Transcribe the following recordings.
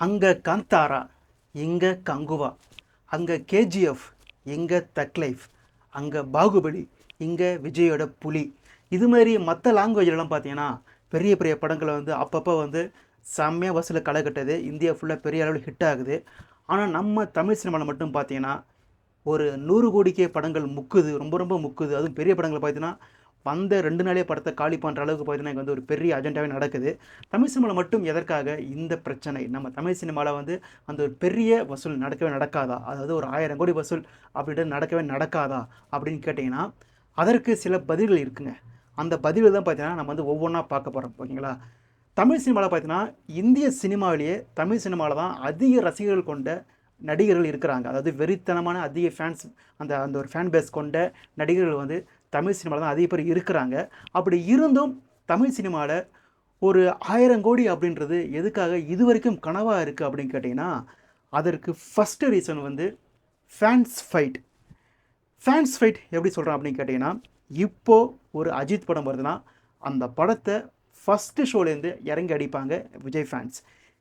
அங்கே காந்தாரா, இங்கே கங்குவா, அங்கே கேஜிஎஃப், இங்கே தக் லைஃப், அங்கே பாகுபலி, இங்கே விஜயோட புலி. இது மாதிரி மற்ற லாங்குவேஜ்லாம் பார்த்தீங்கன்னா பெரிய பெரிய படங்களை வந்து அப்பப்போ வந்து செம்மையாக வசூலில் களை கட்டுது, இந்தியா ஃபுல்லாக பெரிய அளவில் ஹிட் ஆகுது. ஆனால் நம்ம தமிழ் சினிமாவில் மட்டும் பார்த்தீங்கன்னா ஒரு 100 கோடிக்கே படங்கள் முக்குது, ரொம்ப ரொம்ப முக்குது. அதுவும் பெரிய படங்களை பார்த்தீங்கன்னா வந்த 2 நாளே படத்தை காலி பண்ணுற அளவுக்கு பார்த்தீங்கன்னா இங்கே வந்து ஒரு பெரிய அஜெண்டாவே நடக்குது. தமிழ் சினிமாவில் மட்டும் எதற்காக இந்த பிரச்சனை? நம்ம தமிழ் சினிமாவில் வந்து அந்த ஒரு பெரிய வசூல் நடக்கவே நடக்காதா? அதாவது ஒரு 1000 கோடி வசூல் அப்படின்றது நடக்கவே நடக்காதா அப்படின்னு கேட்டிங்கன்னா அதற்கு சில பதில்கள் இருக்குங்க. அந்த பதில்கள் தான் பார்த்தீங்கன்னா நம்ம வந்து ஒவ்வொன்றா பார்க்க போகிறோம், ஓகேங்களா? தமிழ் சினிமாவில் பார்த்தீங்கன்னா இந்திய சினிமாவிலேயே தமிழ் சினிமாவில் தான் அதிக ரசிகர்கள் கொண்ட நடிகர்கள் இருக்கிறாங்க. அதாவது வெறித்தனமான அதிக ஃபேன்ஸ், அந்த அந்த ஒரு ஃபேன் பேஸ் கொண்ட நடிகர்கள் வந்து தமிழ் சினிமாவில் தான் அதிக பேர் இருக்கிறாங்க. அப்படி இருந்தும் தமிழ் சினிமாவில் ஒரு 1000 கோடி அப்படின்றது எதுக்காக இது வரைக்கும் கனவாக இருக்குது அப்படின்னு கேட்டிங்கன்னா அதற்கு ஃபஸ்ட்டு ரீசன் வந்து ஃபேன்ஸ் ஃபைட். ஃபேன்ஸ் ஃபைட் எப்படி சொல்கிறேன் அப்படின்னு கேட்டிங்கன்னா, இப்போது ஒரு அஜித் படம் வருதுன்னா அந்த படத்தை ஃபஸ்ட்டு ஷோலேருந்து இறங்கி அடிப்பாங்க விஜய் ஃபேன்ஸ்.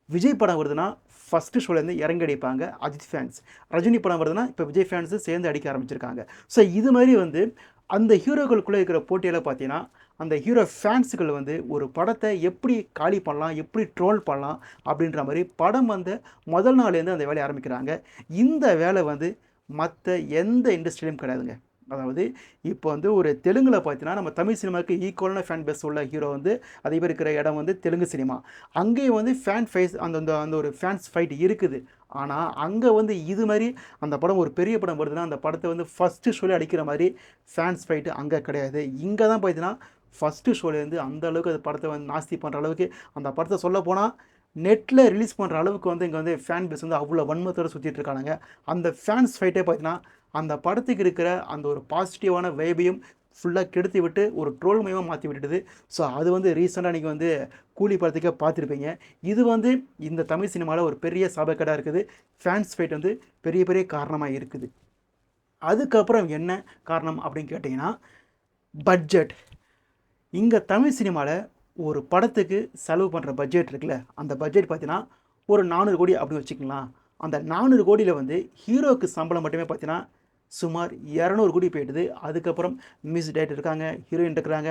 விஜய் படம் வருதுன்னா ஃபஸ்ட்டு ஷோலேருந்து இறங்கி அடிப்பாங்க அஜித் ஃபேன்ஸ். ரஜினி படம் வருதுன்னா இப்போ விஜய் ஃபேன்ஸு சேர்ந்து அடிக்க ஆரம்பிச்சிருக்காங்க. ஸோ இது மாதிரி வந்து அந்த ஹீரோக்களுக்குள்ளே இருக்கிற போட்டியில் பார்த்தீங்கன்னா அந்த ஹீரோ ஃபேன்ஸுகள் வந்து ஒரு படத்தை எப்படி காலி பண்ணலாம், எப்படி ட்ரோல் பண்ணலாம் அப்படின்ற மாதிரி படம் வந்து முதல் நாள்லேருந்து அந்த வேலையை ஆரம்பிக்கிறாங்க. இந்த வேலை வந்து மற்ற எந்த இண்டஸ்ட்ரியிலும் கிடையாதுங்க. அதாவது இப்போ வந்து ஒரு தெலுங்கில் பார்த்தீங்கன்னா நம்ம தமிழ் சினிமாவுக்கு ஈக்குவலான ஃபேன் பேஸ் உள்ள ஹீரோ வந்து அதிகம் இருக்கிற இடம் வந்து தெலுங்கு சினிமா. அங்கேயும் வந்து ஃபேன் ஃபைஸ் அந்த அந்த அந்த ஒரு ஃபேன்ஸ் ஃபைட் இருக்குது. ஆனால் அங்கே வந்து இது மாதிரி அந்த படம் ஒரு பெரிய படம் வருதுன்னா அந்த படத்தை வந்து ஃபஸ்ட்டு ஷோலே அடிக்கிற மாதிரி ஃபேன்ஸ் ஃபைட்டு அங்கே கிடையாது. இங்கே தான் பார்த்தீங்கன்னா ஃபஸ்ட்டு ஷோலேருந்து அந்த அளவுக்கு அந்த படத்தை வந்து நாஸ்தி பண்ணுற அளவுக்கு அந்த படத்தை சொல்ல போனால் நெட்டில் ரிலீஸ் பண்ணுற அளவுக்கு வந்து இங்கே வந்து ஃபேன் பேஸ் வந்து அவ்வளோ வன்மத்தோடு சுற்றிட்டு இருக்கானுங்க. அந்த ஃபேன்ஸ் ஃபைட்டே பார்த்தீங்கன்னா அந்த படத்துக்கு இருக்கிற அந்த ஒரு பாசிட்டிவான வைபையும் ஃபுல்லாக கெடுத்து விட்டு ஒரு ட்ரோல் மயமாக மாற்றி விட்டுடுது. ஸோ அது வந்து ரீசெண்டாக நீங்கள் வந்து கூலி படத்துக்கே பார்த்துருப்பீங்க. இது வந்து இந்த தமிழ் சினிமாவில் ஒரு பெரிய சாபக்கேடாக இருக்குது. ஃபேன்ஸ் ஃபைட் வந்து பெரிய பெரிய காரணமாக இருக்குது. அதுக்கப்புறம் என்ன காரணம் அப்படின்னு கேட்டிங்கன்னா பட்ஜெட். இங்கே தமிழ் சினிமாவில் ஒரு படத்துக்கு செலவு பண்ணுற பட்ஜெட் இருக்குல்ல, அந்த பட்ஜெட் பார்த்தீங்கன்னா ஒரு 400 கோடி அப்படின்னு வச்சுக்கலாம். அந்த 400 கோடியில் வந்து ஹீரோவுக்கு சம்பளம் மட்டுமே பார்த்தீங்கன்னா சுமார் 200 கோடி போயிடுது. அதுக்கப்புறம் மியூசிக் டைரக்டர் இருக்காங்க, ஹீரோயின் இருக்கிறாங்க,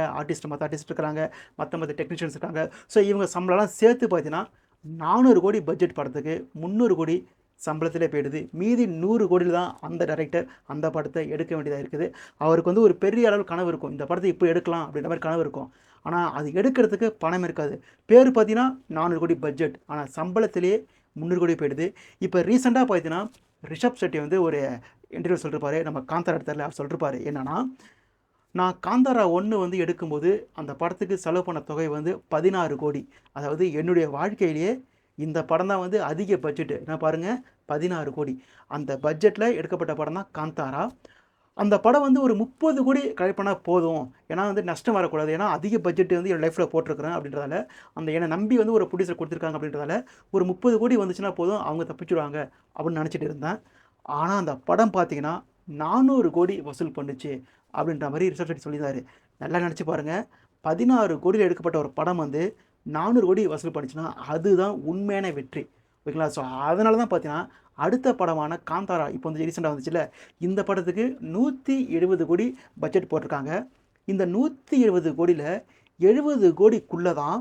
மற்ற ஆர்டிஸ்ட் இருக்கிறாங்க, மற்ற டெக்னீஷியன்ஸ் இருக்காங்க. ஸோ இவங்க சம்பளம்லாம் சேர்த்து பார்த்தீங்கன்னா 400 கோடி பட்ஜெட் படத்துக்கு 300 கோடி சம்பளத்திலே போயிடுது. மீதி 100 கோடியில் தான் அந்த டைரக்டர் அந்த படத்தை எடுக்க வேண்டியதாக இருக்குது. அவருக்கு வந்து ஒரு பெரிய அளவு கனவு இருக்கும், இந்த படத்தை இப்போ எடுக்கலாம் அப்படின்ற மாதிரி கனவு இருக்கும். ஆனால் அது எடுக்கிறதுக்கு பணம் இருக்காது. பேர் பார்த்தீங்கன்னா 400 கோடி பட்ஜெட், ஆனால் சம்பளத்திலே 300 கோடி போயிடுது. இப்போ ரீசெண்டாக பார்த்தீங்கன்னா ரிஷப் ஷெட்டி வந்து ஒரு இன்டர்வியூ சொல்லிருப்பாரு, நம்ம காந்தாரா இடத்துல அவர் சொல்லிருப்பாரு என்னன்னா, நான் காந்தாரா 1 வந்து எடுக்கும்போது அந்த படத்துக்கு செலவு பண்ண தொகை வந்து 16 கோடி. அதாவது என்னுடைய வாழ்க்கையிலேயே இந்த படம் தான் வந்து அதிக பட்ஜெட்டு. நான் பாருங்கள் 16 கோடி. அந்த பட்ஜெட்டில் எடுக்கப்பட்ட படம் தான் காந்தாரா. அந்த படம் வந்து ஒரு 30 கோடி கலெக்ட் பண்ணால் போதும், ஏன்னா வந்து நஷ்டம் வரக்கூடாது, ஏன்னா அதிக பட்ஜெட் வந்து என் லைஃப்பில் போட்டிருக்கிறேன் அப்படின்றதால, அந்த என்னை நம்பி வந்து ஒரு ப்ரொடியூசர் கொடுத்துருக்காங்க அப்படின்றதால ஒரு 30 கோடி வந்துச்சுன்னா போதும், அவங்க தப்பிச்சுடுவாங்க அப்படின்னு நினச்சிட்டு இருந்தேன். ஆனால் அந்த படம் பார்த்தீங்கன்னா 400 கோடி வசூல் பண்ணுச்சு அப்படின்ற மாதிரி ரிஷப் ஷெட்டி சொல்லியிருந்தாரு. நல்லா நினச்சி பாருங்கள், 16 கோடியில் எடுக்கப்பட்ட ஒரு படம் வந்து 400 கோடி வசூல் பண்ணிச்சுன்னா அதுதான் உண்மையான வெற்றி, ஓகேங்களா? ஸோ அதனால தான் பார்த்தீங்கன்னா அடுத்த படமான காந்தாரா இப்போ வந்து ரீசெண்டாக வந்துச்சுல்ல, இந்த படத்துக்கு 170 கோடி பட்ஜெட் போட்டிருக்காங்க. இந்த 170 கோடியில் 70 கோடிக்குள்ளே தான்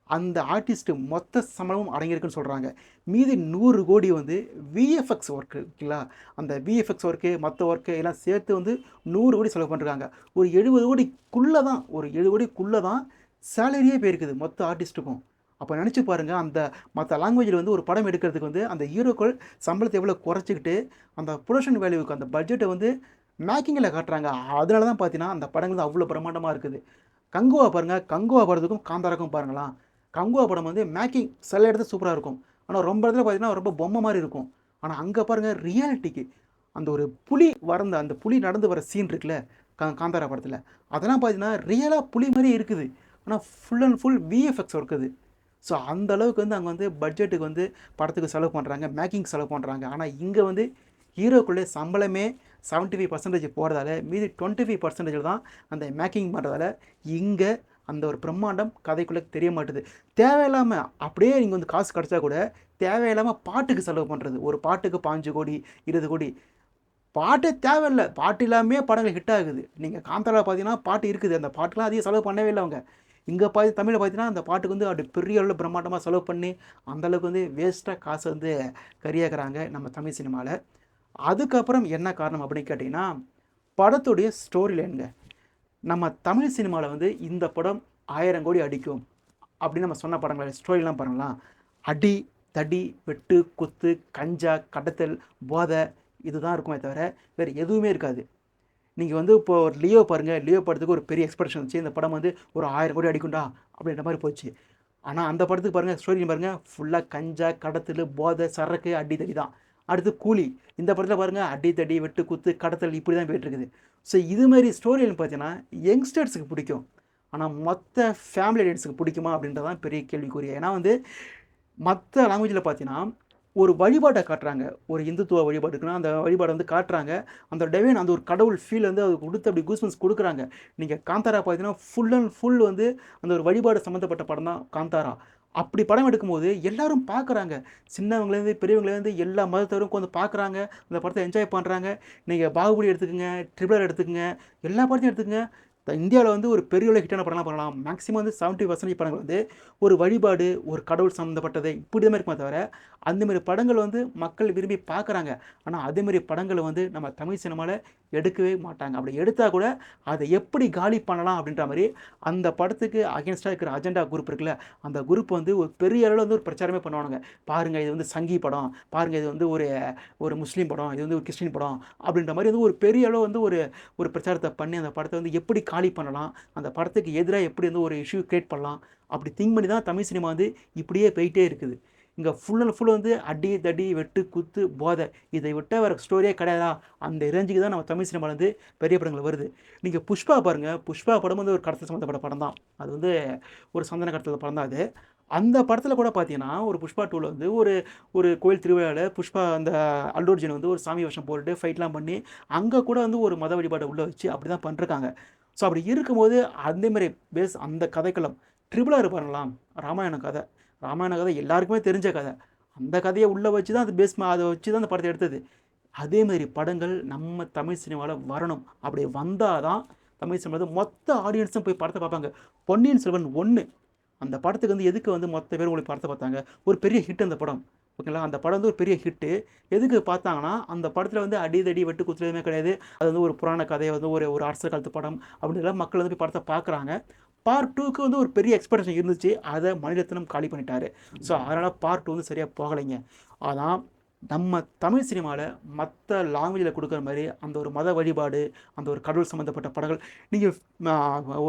அந்த ஆர்டிஸ்ட்டு மொத்த சம்பளமும் அடங்கியிருக்குன்னு சொல்கிறாங்க. மீதி 100 கோடி வந்து விஎஃப்எக்ஸ் ஒர்க்கு, ஓகேங்களா? அந்த விஎஃப்எக்ஸ் ஒர்க்கு மற்ற ஒர்க்கு எல்லாம் சேர்த்து வந்து 100 கோடி செலவு பண்ணிருக்காங்க. ஒரு 70 கோடிக்குள்ளே தான், ஒரு 70 கோடிக்குள்ளே தான் சேலரியே போயிருக்குது மொத்த ஆர்டிஸ்ட்டுக்கும். அப்போ நினச்சி பாருங்கள், அந்த மற்ற லாங்குவேஜில் வந்து ஒரு படம் எடுக்கிறதுக்கு வந்து அந்த ஹீரோக்கள் சம்பளத்தை எவ்வளோ குறைச்சிக்கிட்டு அந்த ப்ரொடக்ஷன் வேல்யூவுக்கு அந்த பட்ஜெட்டை வந்து மேக்கிங்கில் காட்டுறாங்க. அதனால தான் பார்த்தீங்கன்னா அந்த படங்கள் வந்து அவ்வளோ பிரமாண்டமாக இருக்குது. கங்குவா பாருங்கள், கங்குவா படத்துக்கும் காந்தாராக்கும் பாருங்களாம். கங்குவா படம் வந்து மேக்கிங் சில இடத்துல சூப்பராக இருக்கும், ஆனால் ரொம்ப இடத்துல பார்த்தீங்கன்னா ரொம்ப பொம்மை மாதிரி இருக்கும். ஆனால் அங்கே பாருங்கள் ரியாலிட்டிக்கு அந்த ஒரு புலி வறந்த அந்த புலி நடந்து வர சீன் இருக்குல்ல காந்தாரா படத்தில், அதெல்லாம் பார்த்தீங்கன்னா ரியலாக புலி மாதிரி இருக்குது. ஆனால் ஃபுல் அண்ட் ஃபுல் விஎஃப்எக்ஸ் இருக்குது. ஸோ அந்த அளவுக்கு வந்து அங்கே வந்து பட்ஜெட்டுக்கு வந்து படத்துக்கு செலவு பண்ணுறாங்க, மேக்கிங் செலவு பண்ணுறாங்க. ஆனால் இங்கே வந்து ஹீரோக்குள்ளே சம்பளமே 75% போகிறதால மீதி 25% தான் அந்த மேக்கிங் பண்ணுறதால இங்கே அந்த ஒரு பிரம்மாண்டம் கதைக்குள்ளே தெரிய மாட்டுது. தேவையில்லாமல் அப்படியே நீங்கள் வந்து காசு கிடச்சா கூட தேவையில்லாமல் பாட்டுக்கு செலவு பண்ணுறது. ஒரு பாட்டுக்கு 5 கோடி 20 கோடி பாட்டே தேவையில்ல. பாட்டு இல்லாமயே படங்கள் ஹிட் ஆகுது. நீங்க காந்தாரா பார்த்தீங்கன்னா, பாட்டு இருக்குது. அந்த பாட்டுலாம் அதிகம் செலவு பண்ணவே இல்ல அவங்க. இங்க தமிழ்ல பார்த்தீங்கன்னா, அந்த பாட்டுக்கு வந்து அப்படி பெரிய அளவுல பிரம்மாண்டமா செலவு பண்ணி, அந்த அளவுக்கு வந்து வேஸ்ட்டா காச வந்து கரியாக்குறாங்க நம்ம தமிழ் சினிமால. அதுக்கப்புறம் என்ன காரணம் அப்படின்னு கேட்டீங்கன்னா, படத்துடைய ஸ்டோரி லைன்ங்க. நம்ம தமிழ் சினிமால வந்து இந்த படம் 1000 கோடி அடிக்கும் அப்படின்னு நம்ம சொன்ன படங்கள ஸ்டோரிலாம் பாருங்களேன். அடி, தடி, வெட்டு, குத்து, கஞ்சா, கடத்தல், போதை இதுதான் இருக்குமே தவிர, வேறு எதுவுமே இருக்காது. நீங்க வந்து இப்போ ஒரு லியோ பாருங்க. லியோ படத்துக்கு ஒரு பெரிய எக்ஸ்பெக்டேஷன் இருந்துச்சு. இந்த படம் வந்து ஒரு 1000 கோடி அடிக்கும்டா அப்படின்ற மாரி போச்சு. ஆனா அந்த படத்துக்கு பாருங்க ஸ்டோரி பாருங்க ஃபுல்லா கஞ்சா, கடத்தலு, போதை, சரக்கு, அடி, தடி தான். அடுத்து கூலி. இந்த படத்துல பாருங்க அடி, தடி, வெட்டு, குத்து, கடத்தல் இப்படி தான் போயிட்டு இருக்குது. ஸோ இது மாரி ஸ்டோரி லைன் பார்த்தீங்கன்னா, யங்ஸ்டர்ஸ்க்கு பிடிக்கும். ஆனா மொத்த ஃபேமிலி ஆடியன்ஸ்க்கு பிடிக்குமா அப்படின்றது தான் பெரிய கேள்விக்குறி. ஏன்னா வந்து மத்த லாங்குவேஜ்ல பார்த்தீங்கன்னா, ஒரு வழிபாட்ட காட்டுறாங்க. ஒரு இந்துத்துவ வழிபாடு இருக்குன்னா, அந்த வழிபாட வந்து காட்டுறாங்க. அந்த டிவைன் அந்த ஒரு கடவுள் ஃபீல் வந்து அது குடுத்து அப்படி கூஸ்பம்ப்ஸ் குடுக்குறாங்க. நீங்க காந்தாரா பார்த்தீங்கன்னா, ஃபுல் அண்ட் ஃபுல் வந்து அந்த ஒரு வழிபாடு சம்மந்தப்பட்ட படம் தான் காந்தாரா. அப்படி படம் எடுக்கும்போது எல்லாரும் பார்க்குறாங்க. சின்னவங்கலேருந்து, பெரியவங்கலேருந்து எல்லா மதத்தவரும் உட்காந்து பார்க்குறாங்க. அந்த படத்த என்ஜாய் பண்றாங்க. நீங்க பாகுபலி எடுத்துக்கங்க, ட்ரிபிள் ஆர் எடுத்துக்கங்க, எல்லா படத்தையும் எடுத்துக்கங்க. இந்தியாவில வந்து ஒரு பெரிய அளவு ஹிட்டான படம்லாம் பண்ணலாம். மேக்ஸிமம் வந்து 70% படங்கள் வந்து ஒரு வழிபாடு, ஒரு கடவுள் சம்மந்தப்பட்டது இப்படி தான் இருக்குமே தவிர, அந்த மாரி படங்கள் வந்து மக்கள் விரும்பி பார்க்குறாங்க. ஆனா, அதே மாரி படங்கள வந்து நம்ம தமிழ் சினிமால எடுக்கவே மாட்டாங்க. அப்படி எடுத்தா கூட அத எப்படி காலி பண்ணலாம் அப்படின்ற மாரி, அந்த படத்துக்கு அகைன்ஸ்ட்டா இருக்கிற அஜெண்டா குரூப் இருக்குல்ல, அந்த குரூப் வந்து ஒரு பெரிய அளவுல வந்து ஒரு பிரச்சாரமே பண்ணுவானுங்க. பாருங்க இது வந்து சங்கி படம், பாருங்க இது வந்து ஒரு ஒரு முஸ்லீம் படம், இது வந்து ஒரு கிறிஸ்டின் படம் அப்படின்ற மாரி வந்து ஒரு பெரிய அளவு வந்து ஒரு ஒரு பிரச்சாரத்த பண்ணி அந்த படத்த வந்து எப்படி காலி பண்ணலாம், அந்த படத்துக்கு எதிரா எப்படி வந்து ஒரு இஷ்யூ கிரியேட் பண்ணலாம், அப்படி திங்க் பண்ணி தான் தமிழ் சினிமா வந்து இப்படியே போயிட்டே இருக்குது. இங்க ஃபுல் அண்ட் ஃபுல் வந்து அடி, தடி, வெட்டு, குத்து, போதை இதை விட்டா வேற ஸ்டோரியே கிடையாதா? அந்த ரேஞ்சுக்கு தான் நம்ம தமிழ் சினிமால வந்து பெரிய படங்கள் வருது. நீங்க புஷ்பா பாருங்க. புஷ்பா படம் வந்து ஒரு கடத்தல் சம்மந்தப்பட்ட படம் தான். அது வந்து ஒரு சந்தன கடத்தல் படம் தான் அது. அந்த படத்துல கூட பார்த்தீங்கன்னா, ஒரு புஷ்பா 2ல வந்து ஒரு ஒரு கோயில் திருவிழால புஷ்பா அந்த அல்லு அர்ஜுன் வந்து ஒரு சாமி வேஷம் போட்டுட்டு ஃபைட்லாம் பண்ணி, அங்க கூட வந்து ஒரு மத வழிபாட உள்ள வச்சு அப்படி தான் பண்ணிருக்காங்க. ஸோ அப்படி இருக்கும்போது அதே மாரி அந்த கதைக்களம் ட்ரிபிள் ஆர் பாருங்களேன். ராமாயண கதை. ராமாயண கதை எல்லாருக்குமே தெரிஞ்ச கதை. அந்த கதைய உள்ள வச்சு தான் அது அத வச்சு தான் அந்த படத்த எடுத்தது. அதே மாரி படங்கள் நம்ம தமிழ் சினிமால வரணும். அப்படி வந்தா தான் தமிழ் சினிமால மொத்த ஆடியன்ஸும் போய் படத்த பார்ப்பாங்க. பொன்னியின் செல்வன் 1 அந்த படத்துக்கு வந்து எதுக்கு வந்து மொத்த பேரும் போய் படத்த பார்த்தாங்க? ஒரு பெரிய ஹிட் அந்த படம். ஓகேங்களா? அந்த படம் வந்து ஒரு பெரிய ஹிட்டு. எதுக்கு பார்த்தாங்கன்னா, அந்த படத்துல வந்து அடி, தடி, வெட்டு, குத்து எதுவுமே கிடையாது. அது வந்து ஒரு புராண கதை வந்து ஒரு ஒரு அரசர் காலத்து படம் அப்படின்லாம் மக்கள் வந்து போய் படத்த பார்க்குறாங்க. பார்ட் 2க்கு வந்து ஒரு பெரிய எக்ஸ்பெக்டேஷன் இருந்துச்சு. அத மணிரத்னம் காலி பண்ணிட்டாரு. ஸோ அதனால பார்ட் 2 வந்து சரியா போகலைங்க. ஆனா, நம்ம தமிழ் சினிமால மத்த லாங்குவேஜ்ல குடுக்குற மாரி, அந்த ஒரு மத வழிபாடு, அந்த ஒரு கடவுள் சம்மந்தப்பட்ட படங்கள் நீங்க அ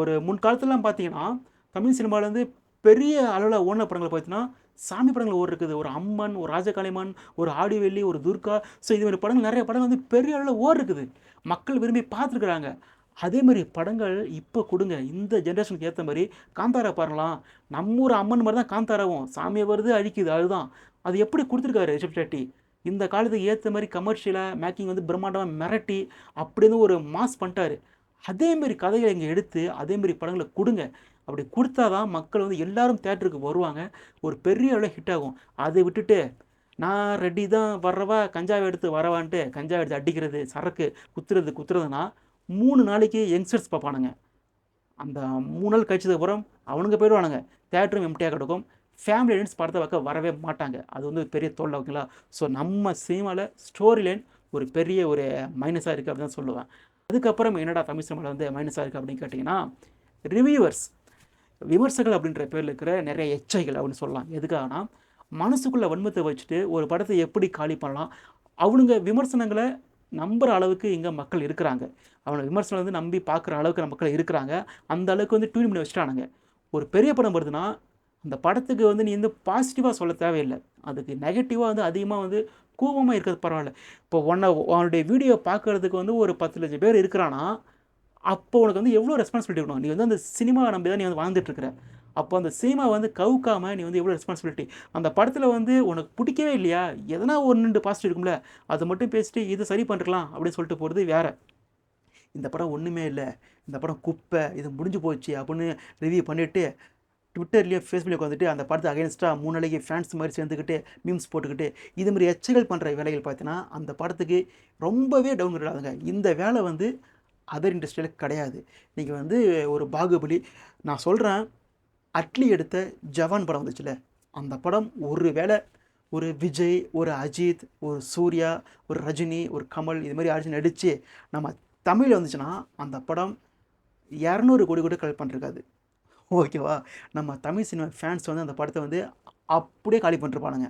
ஒரு முன்காலத்துலலாம் பார்த்தீங்கன்னா, தமிழ் சினிமால வந்து பெரிய அளவுல ஓடுன படங்கள் பார்த்தீங்கன்னா, சாமி படங்கள் ஓடிருக்குது. ஒரு அம்மன், ஒரு ராஜகாளியம்மன், ஒரு ஆடிவெள்ளி, ஒரு துர்கா. ஸோ இது மாரி படங்கள் நெறைய படங்கள் வந்து பெரிய அளவுல ஓடிருக்குது. மக்கள் விரும்பி பார்த்துருக்குறாங்க. அதே மாரி படங்கள் இப்ப குடுங்க. இந்த ஜெனரேஷனுக்கு ஏத்த மாரி காந்தாரா பாருங்களேன். நம்ம ஊர் அம்மன் மாரி தான் காந்தாராவும். சாமி வருது, அழிக்குது அதுதான். அது எப்படி குடுத்துருக்காரு ரிஷப் ஷெட்டி. இந்த காலத்துக்கு ஏத்த மாரி கமர்ஷியலா மேக்கிங் வந்து பிரம்மாண்டமா மிரட்டி, அப்படின்னு ஒரு மாஸ் பண்ட்டாரு. அதே மாரி கதைகள இங்க எடுத்து, அதே மாரி படங்கள குடுங்க. அப்படி குடுத்தா தான் மக்கள் வந்து எல்லாரும் தியேட்டருக்கு வருவாங்க. ஒரு பெரிய அளவுல ஹிட் ஆகும். அத விட்டுட்டு, நான் ரெடி தான் வர்றவா, கஞ்சாவ எடுத்து வரவான்ட்டு, கஞ்சாவ எடுத்து அடிக்கிறது, சரக்கு குத்துறதுன்னா, 3 நாளைக்கு யங்ஸ்டர்ஸ் பார்ப்பானுங்க. அந்த 3 நாள் கழிச்சதுக்கப்புறம் அவனுங்க போயிடுவானுங்க. தியேட்டரும் எம்ப்டியா கிடக்கும். ஃபேமிலி ஆடியன்ஸ் படத்த பார்க்க வரவே மாட்டாங்க. அது வந்து ஒரு பெரிய தொல்ல ஓகேங்களா? ஸோ நம்ம சினிமால ஸ்டோரி லைன் ஒரு பெரிய ஒரு மைனஸா இருக்கு அப்படின்னு தான் சொல்லுவேன். அதுக்கப்புறம் என்னடா தமிழ் சினிமால வந்து மைனஸா இருக்கு அப்படின்னு கேட்டீங்கன்னா, ரிவ்யூவர்ஸ் விமர்சகர்கள் அப்படின்ற பேர்ல இருக்கிற நிறைய எச்சைகள் அப்படின்னு சொல்லலாம். எதுக்காகனா, மனசுக்குள்ள வன்மத்த வச்சுட்டு ஒரு படத்த எப்படி காலி பண்ணலாம்? அவனுங்க விமர்சனங்கள நம்புற அளவுக்கு இங்க மக்கள் இருக்கிறாங்க. அவன விமர்சனம் வந்து நம்பி பார்க்குற அளவுக்கு நம்ம மக்கள் இருக்கிறாங்க. அந்த அளவுக்கு வந்து டியூன் பண்ணி வச்சுட்டானுங்க. ஒரு பெரிய படம் வருதுன்னா, அந்த படத்துக்கு வந்து நீ வந்து பாசிட்டிவா சொல்ல தேவையில்ல. அதுக்கு நெகட்டிவா வந்து அதிகமா வந்து கோவமா இருக்கிறது பரவால்ல. இப்போ உன்னுடைய வீடியோ பார்க்கறதுக்கு வந்து ஒரு 10,00,000 பேர் இருக்கிறான்னா, அப்போ உனக்கு வந்து எவ்வளோ ரெஸ்பான்சிபிலிட்டி இருக்கணும். நீ வந்து அந்த சினிமாவ நம்பி தான் நீ வந்து வாழ்ந்துட்டு இருக்கிற. அப்போ அந்த சினிமா வந்து கவுக்காம நீ வந்து எவ்வளோ ரெஸ்பான்சிபிலிட்டி. அந்த படத்தில வந்து உனக்கு புடிக்கவே இல்லையா? எதனா 1, 2 பாசிட்டிவ் இருக்கும்ல. அத மட்டும் பேசிட்டு இத சரி பண்ணிருக்கலாம் அப்படின்னு சொல்லிட்டு போறது வேற. இந்த படம் ஒன்றுமே இல்லை, இந்த படம் குப்பை, இது முடிஞ்சு போச்சு அப்படின்னு ரிவ்யூ பண்ணிவிட்டு ட்விட்டர்லேயும் ஃபேஸ்புக்லேயும் வந்துட்டு அந்த படத்தை அகைன்ஸ்டாக 3 நாளைக்கு ஃபேன்ஸ் மாதிரி சேர்ந்துக்கிட்டு மீம்ஸ் போட்டுக்கிட்டு இது மாதிரி எச்சங்கள் பண்ணுற வேலைகள் பார்த்தீங்கன்னா அந்த படத்துக்கு ரொம்பவே டவுன் ஆகுதுங்க. இந்த வேலை வந்து அதர் இண்டஸ்ட்ரியில் கிடையாது. நீங்கள் வந்து ஒரு பாகுபலி, நான் சொல்கிறேன், அட்லி எடுத்த ஜவான் படம் வந்துச்சுல, அந்த படம் ஒரு வேளை ஒரு விஜய், ஒரு அஜித், ஒரு சூர்யா, ஒரு ரஜினி, ஒரு கமல் இது மாதிரி அர்ஜுன் நடித்து நம்ம தமிழில் வந்துச்சுன்னா அந்த படம் 200 கோடி கூட கலெக்ட் பண்ணிருக்காது. ஓகேவா? நம்ம தமிழ் சினிமா ஃபேன்ஸ் வந்து அந்த படத்தை வந்து அப்படியே காலி பண்ணிருப்பானுங்க.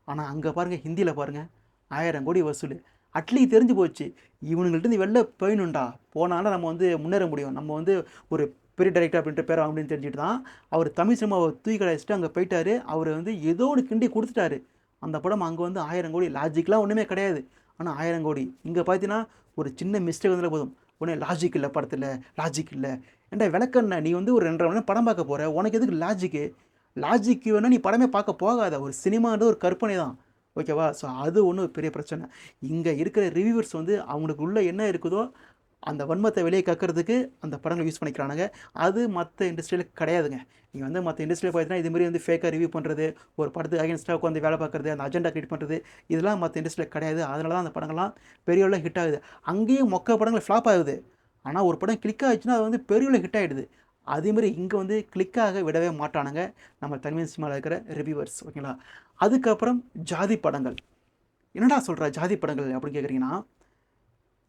ஆனால் அங்கே பாருங்கள், ஹிந்தியில் பாருங்கள், 1000 கோடி வசூல். அட்லீஸ்ட் தெரிஞ்சு போச்சு, இவனுங்கள்ட்ட வெளில போயிடணுண்டா, போனாலும் நம்ம வந்து முன்னேற முடியும், நம்ம வந்து ஒரு பெரிய டைரக்டர் அப்படின்ட்டு பேர் அப்படின்னு தெரிஞ்சுட்டு தான் அவர் தமிழ் சினிமாவை தூக்கி கழிச்சிட்டு அங்கே போயிட்டார். அவர் வந்து ஏதோ ஒன்று கிண்டி கொடுத்துட்டாரு. அந்த படம் அங்கே வந்து 1000 கோடி, லாஜிக்லாம் ஒன்றுமே கிடையாது. ஆனால் 1000 கோடி. இங்கே பார்த்தீங்கன்னா ஒரு சின்ன மிஸ்டேக் வந்தால் போதும், உடனே லாஜிக் இல்லை படத்தில், லாஜிக் இல்லை. ஏன்டா விளக்கண்ண, நீ வந்து ஒரு 2.5 மணி நேரம் படம் பார்க்க போகிற, உனக்கு எதுக்கு லாஜிக்கு? லாஜிக்கு வேணால் நீ படமே பார்க்க போகாத. ஒரு சினிமான்றது ஒரு கற்பனை தான். ஓகேவா? ஸோ அது ஒன்றும் பெரிய பிரச்சனை. இங்கே இருக்கிற ரிவ்யூவர்ஸ் வந்து அவங்களுக்கு உள்ள என்ன இருக்குதோ அந்த வன்மத்தை வெளியே கக்கிறதுக்கு அந்த படங்களை யூஸ் பண்ணிக்கிறானுங்க. அது மற்ற இண்டஸ்ட்ரியில் கிடையாதுங்க. நீங்கள் வந்து மற்ற இண்டஸ்ட்ரியில் பார்த்தீங்கன்னா இதுமாரி வந்து ஃபேக்காக ரிவ்யூ பண்ணுறது, ஒரு படத்துக்கு அகைன்ஸ்டாக உட்காந்து வேலை பார்க்குறது, அந்த அஜெண்டா கிரியேட் பண்ணுறது, இதெல்லாம் மற்ற இண்டஸ்ட்ரியில் கிடையாது. அதனால தான் அந்த படங்கள்லாம் பெரிய அளவில் ஹிட் ஆகுது. அங்கேயும் மொக்க படங்கள் ஃப்ளாப் ஆகுது. ஆனால் ஒரு படம் கிளிக் ஆகிடுச்சுன்னா அது வந்து பெரிய அளவில் ஹிட் ஆகிடுது. அதேமாதிரி இங்கே வந்து கிளிக்காக விடவே மாட்டானுங்க நம்ம தமிழ் சினிமாவில் இருக்கிற ரிவ்யூவர்ஸ். ஓகேங்களா? அதுக்கப்புறம் ஜாதி படங்கள். என்னடா சொல்கிற ஜாதி படங்கள் அப்படின்னு கேட்குறீங்கன்னா,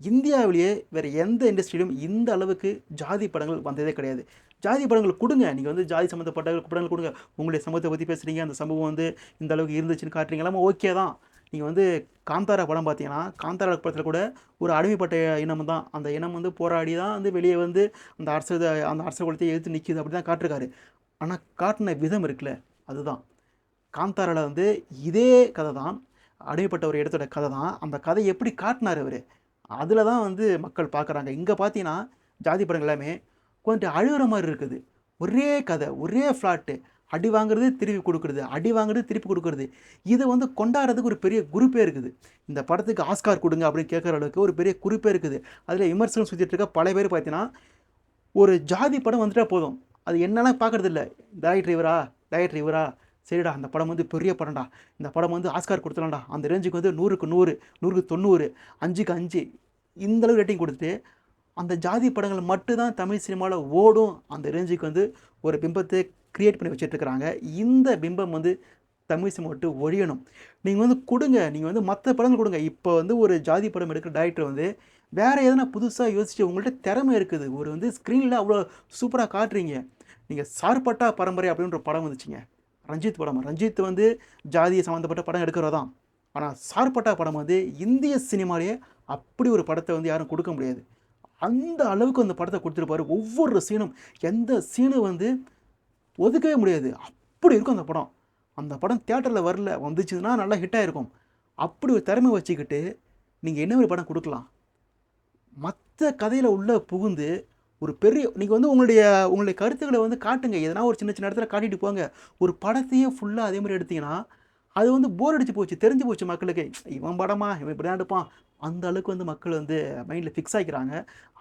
இந்தியாவிலேயே வேறு எந்த இண்டஸ்ட்ரியிலும் இந்த அளவுக்கு ஜாதி படங்கள் வந்ததே கிடையாது. ஜாதி படங்கள் கொடுங்க, நீங்கள் வந்து ஜாதி சம்மந்தப்பட்ட படங்கள் கொடுங்க. உங்களுடைய சமூகத்தை பற்றி பேசுகிறீங்க, அந்த சமூகம் வந்து இந்த அளவுக்கு இருந்துச்சுன்னு காட்டுறீங்க, எல்லாமே ஓகே தான். நீங்கள் வந்து காந்தாரா படம் பார்த்தீங்கன்னா, காந்தாரா படத்தில் கூட ஒரு அடிமைப்பட்ட இனம் தான், அந்த இனம் வந்து போராடி தான் வந்து வெளியே வந்து அந்த அரசு குலத்தை எதிர்த்து நிற்கிது, அப்படி தான் காட்டிருக்காரு. ஆனால் காட்டின விதம் இருக்குல்ல, அதுதான் காந்தாராவில் வந்து இதே கதை தான், அடிமைப்பட்ட ஒரு இடத்தோட கதை தான். அந்த கதை எப்படி காட்டினார் அவர், அதில் தான் வந்து மக்கள் பார்க்குறாங்க. இங்கே பார்த்தீங்கன்னா ஜாதி படங்கள் எல்லாமே கொஞ்சம் அழுகிற மாதிரி இருக்குது. ஒரே கதை, ஒரே ஃப்ளாட்டு, அடி வாங்குறது திருப்பி கொடுக்குறது, அடி வாங்குறது திருப்பி கொடுக்குறது. இதை வந்து கொண்டாடுறதுக்கு ஒரு பெரிய குரூப்பே இருக்குது. இந்த படத்துக்கு ஆஸ்கார் கொடுங்க அப்படின்னு கேட்குற அளவுக்கு ஒரு பெரிய குரூப்பே இருக்குது. அதில் விமர்சனம் சுற்றிட்டு இருக்க பல பேர் பார்த்தீங்கன்னா ஒரு ஜாதி படம் வந்துட்டால் போதும், அது என்னெல்லாம் பார்க்குறதில்ல, டைரக்டர் இவரா, சரிடா அந்த படம் வந்து பெரிய படம்டா, இந்த படம் வந்து ஆஸ்கார் கொடுத்துலாம்டா, அந்த ரேஞ்சுக்கு வந்து 100க்கு 100, 100க்கு 90, 5க்கு 5 இந்தளவு ரேட்டிங் கொடுத்துட்டு அந்த ஜாதி படங்கள் மட்டும்தான் தமிழ் சினிமாவில் ஓடும், அந்த ரேஞ்சுக்கு வந்து ஒரு பிம்பத்தை க்ரியேட் பண்ணி வச்சுட்ருக்குறாங்க. இந்த பிம்பம் வந்து தமிழ் சினிமா விட்டு ஒழியணும். நீங்கள் வந்து கொடுங்க, நீங்கள் வந்து மற்ற படங்கள் கொடுங்க. இப்போ வந்து ஒரு ஜாதி படம் எடுக்கிற டைரக்டர் வந்து வேறு எதனா புதுசாக யோசிச்சு, உங்கள்கிட்ட திறமை இருக்குது, ஒரு வந்து ஸ்க்ரீனில் அவ்வளோ சூப்பராக காட்டுறீங்க. நீங்கள் சார்பட்டா பரம்பரை அப்படின்ற படம் வந்துச்சுங்க, ரஞ்சித் படம். ரஞ்சித் வந்து ஜாதியை சம்மந்தப்பட்ட படம் எடுக்கிறதா தான். ஆனால் சார்பட்டா படம் வந்து இந்திய சினிமாலேயே அப்படி ஒரு படத்தை வந்து யாரும் கொடுக்க முடியாது. அந்த அளவுக்கு அந்த படத்தை கொடுத்துருப்பாரு. ஒவ்வொரு சீனும், எந்த சீனும் வந்து ஒதுக்கவே முடியாது, அப்படி இருக்கும் அந்த படம். அந்த படம் தியேட்டரில் வரல, வந்துச்சுன்னா நல்லா ஹிட் ஆகிருக்கும். அப்படி ஒரு திறமை வச்சுக்கிட்டு நீங்கள் என்ன ஒரு படம் கொடுக்கலாம்? மற்ற கதையில் உள்ள புகுந்து ஒரு பெரிய நீங்கள் வந்து உங்களுடைய கருத்துக்களை வந்து காட்டுங்க. எதனா ஒரு சின்ன சின்ன இடத்துல காட்டிட்டு போங்க. ஒரு படத்தையே ஃபுல்லாக அதே மாதிரி எடுத்திங்கன்னா அது வந்து போர் அடிச்சு போச்சு, தெரிஞ்சு போச்சு மக்களுக்கு. இவன் படமா, இவன் இப்படி தான் எடுப்பான், அந்த அளவுக்கு வந்து மக்கள் வந்து மைண்டில் ஃபிக்ஸ் ஆகிக்கிறாங்க.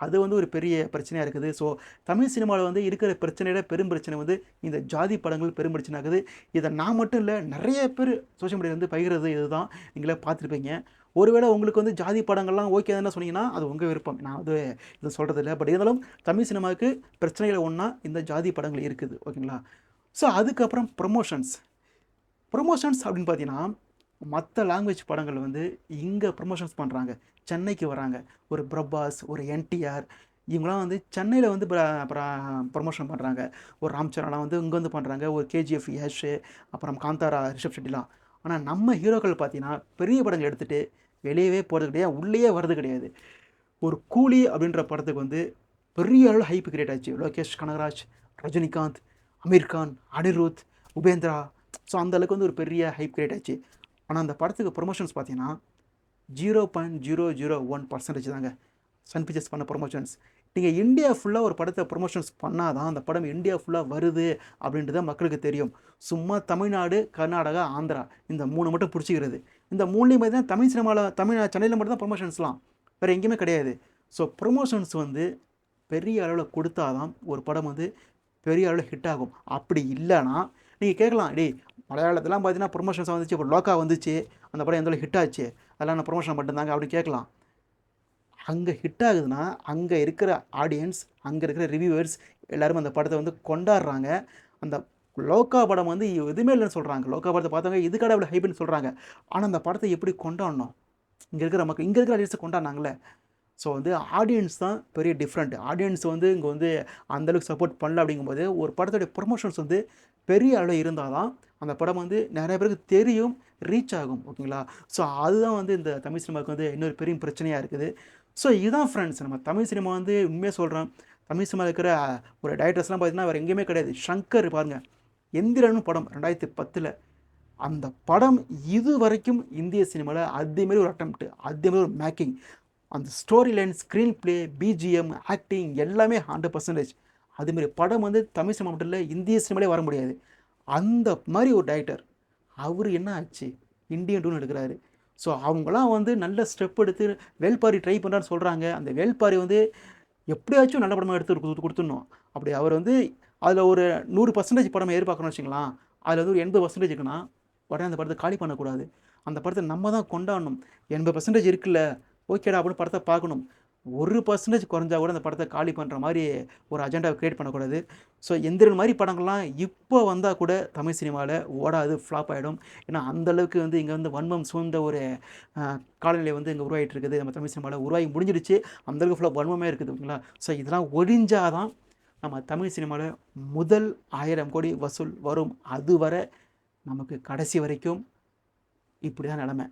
அது வந்து ஒரு பெரிய பிரச்சனையாக இருக்குது. ஸோ தமிழ் சினிமாவில் வந்து இருக்கிற பிரச்சனையோட பெரும் பிரச்சனை வந்து இந்த ஜாதி படங்கள் பெரும் பிரச்சனை ஆகுது. இதை நான் மட்டும் இல்லை, நிறைய பேர் சோஷியல் மீடியா வந்து பகிர்றது இதுதான், நீங்களே பார்த்துருப்பீங்க. ஒருவேளை உங்களுக்கு வந்து ஜாதி படங்கள்லாம் ஓகே தானே சொன்னீங்கன்னா அது உங்கள் விருப்பம், நான் வந்து இது சொல்கிறது இல்லை. பட் இருந்தாலும் தமிழ் சினிமாவுக்கு பிரச்சனைகள் ஒன்றா இந்த ஜாதி படங்கள் இருக்குது. ஓகேங்களா? ஸோ அதுக்கப்புறம் ப்ரொமோஷன்ஸ் அப்படின்னு பார்த்தீங்கன்னா, மற்ற லாங்குவேஜ் படங்கள் வந்து இங்கே ப்ரொமோஷன்ஸ் பண்ணுறாங்க, சென்னைக்கு வராங்க. ஒரு பிரபாஸ், ஒரு என்டிஆர், இவங்களாம் வந்து சென்னையில் வந்து ப்ரமோஷன் பண்ணுறாங்க. ஒரு ராம் சரண்லாம் வந்து இங்கே வந்து பண்ணுறாங்க. ஒரு கேஜிஎஃப் யஷ், அப்புறம் காந்தாரா ரிஷப் ஷெட்டிலாம். ஆனால் நம்ம ஹீரோக்கள் பார்த்தீங்கன்னா பெரிய படங்கள் எடுத்துகிட்டு வெளியவே போகிறது கிடையாது, உள்ளேயே வர்றது கிடையாது. ஒரு கூலி அப்படின்ற படத்துக்கு வந்து பெரிய அளவு ஹைப் கிரியேட் ஆச்சு. லோகேஷ் கனகராஜ், ரஜினிகாந்த், அமீர் கான், அனிருத், உபேந்திரா. ஸோ அந்தளவுக்கு வந்து ஒரு பெரிய ஹைப் கிரியேட் ஆச்சு. ஆனால் அந்த படத்துக்கு ப்ரொமோஷன்ஸ் பார்த்தீங்கன்னா 0.001% தாங்க சன் பிக்சர்ஸ் பண்ண ப்ரொமோஷன்ஸ். நீங்கள் இந்தியா ஃபுல்லாக ஒரு படத்தை ப்ரொமோஷன்ஸ் பண்ணால் தான் அந்த படம் இந்தியா ஃபுல்லாக வருது அப்படின்றத மக்களுக்கு தெரியும். சும்மா தமிழ்நாடு, கர்நாடகா, ஆந்திரா இந்த 3 மட்டும் பிடிச்சிக்கிறது. இந்த 3லேயுமே தான் தமிழ் சினிமாவில் சென்னையில் மட்டும் தான் ப்ரொமோஷன்ஸ்லாம், வேறு எங்கேயுமே கிடையாது. ஸோ ப்ரொமோஷன்ஸ் வந்து பெரிய அளவில் கொடுத்தா தான் ஒரு படம் வந்து பெரிய அளவில் ஹிட் ஆகும். அப்படி இல்லைன்னா நீங்கள் கேட்கலாம், டேய் மலையாளத்துலாம் பார்த்தீங்கன்னா ப்ரொமோஷன்ஸ் வந்துச்சு, இப்போ லோக்கா வந்துச்சு, அந்த படம் எந்த அளவுக்கு ஹிட் ஆச்சு, அதெல்லாம் நான் ப்ரொமோஷன் மட்டும்தாங்க அப்படி கேட்கலாம். அங்கே ஹிட் ஆகுதுன்னா அங்கே இருக்கிற ஆடியன்ஸ், அங்கே இருக்கிற ரிவ்யூவர்ஸ் எல்லாரும் அந்த படத்தை வந்து கொண்டாடுறாங்க. அந்த லோக்கா படம் வந்து எதுவுமே இல்லைன்னு சொல்கிறாங்க. லோக்கா படத்தை பார்த்தவங்க இதுக்காக அவ்வளோ ஹைப்னு சொல்கிறாங்க. ஆனால் அந்த படத்தை எப்படி கொண்டாடணும், இங்கே இருக்கிற மக்கள், இங்கே இருக்கிற ஆடியன்ஸை கொண்டாடினாங்களே. ஸோ வந்து ஆடியன்ஸ் தான் பெரிய டிஃப்ரெண்ட். ஆடியன்ஸ் வந்து இங்கே வந்து அந்தளவுக்கு சப்போர்ட் பண்ணல அப்படிங்கும்போது ஒரு படத்துடைய ப்ரொமோஷன்ஸ் வந்து பெரிய அளவில் இருந்தால் தான் அந்த படம் வந்து நிறைய பேருக்கு தெரியும், ரீச் ஆகும். ஓகேங்களா? ஸோ அதுதான் வந்து இந்த தமிழ் சினிமாவுக்கு வந்து இன்னொரு பெரிய பிரச்சனையாக இருக்குது. ஸோ இதுதான் ஃப்ரெண்ட்ஸ், நம்ம தமிழ் சினிமா வந்து உண்மையாக சொல்கிறேன், தமிழ் சினிமாவில் இருக்கிற ஒரு டைரக்டர்ஸ்லாம் பார்த்தீங்கன்னா வேறு எங்கேயுமே கிடையாது. ஷங்கர் பாருங்கள், எந்திரன் படம் 2010, அந்த படம் இது வரைக்கும் இந்திய சினிமாவில் அதேமாரி ஒரு அட்டம்ப்ட், அதேமாதிரி ஒரு மேக்கிங், அந்த story line, screen play, BGM, acting எல்லாமே 100%. அதுமாரி படம் வந்து தமிழ் சினிமா மட்டும் இல்லை, இந்திய சினிமாலே வர முடியாது. அந்த மாதிரி ஒரு டைரக்டர், அவர் என்ன ஆச்சு, இந்தியன் 2 எடுக்கிறாரு. ஸோ அவங்களாம் வந்து நல்ல ஸ்டெப் எடுத்து வேல்பாரி ட்ரை பண்ணுறான்னு சொல்கிறாங்க. அந்த வேல்பாரி வந்து எப்படியாச்சும் நல்ல படமாக எடுத்து கொடுத்துடணும். அப்படி அவர் வந்து அதில் ஒரு 100% படம் எதிர்பார்க்கணும்னு வச்சுக்கலாம், அதில் வந்து ஒரு 80% இருக்குன்னா உடனே அந்த படத்தை காலி பண்ணக்கூடாது. அந்த படத்தை நம்ம தான் கொண்டாடணும். 80% இருக்குல்ல, ஓகேடா அப்படின்னு படத்தை பார்க்கணும். 1% குறைஞ்சா கூட அந்த படத்தை காலி பண்ணுற மாதிரி ஒரு அஜெண்டாவை கிரியேட் பண்ணக்கூடாது. ஸோ எந்திரன் மாதிரி படங்கள்லாம் இப்போ வந்தால் கூட தமிழ் சினிமாவில் ஓடாது, ஃப்ளாப் ஆகிடும். ஏன்னா அந்தளவுக்கு வந்து இங்கே வந்து வன்மம் சூழ்ந்த ஒரு காலநிலை வந்து இங்கே உருவாகிட்டு இருக்குது. நம்ம தமிழ் சினிமாவில் உருவாகி முடிஞ்சிடுச்சு. அந்தளவுக்கு ஃபுல்லாக வன்மமே இருக்குது. ஓகேங்களா? ஸோ இதெல்லாம் ஒழிஞ்சாதான் நம்ம தமிழ் சினிமாவில் முதல் 1000 கோடி வசூல் வரும். அதுவரை நமக்கு கடைசி வரைக்கும் இப்படி தான் நிலமை.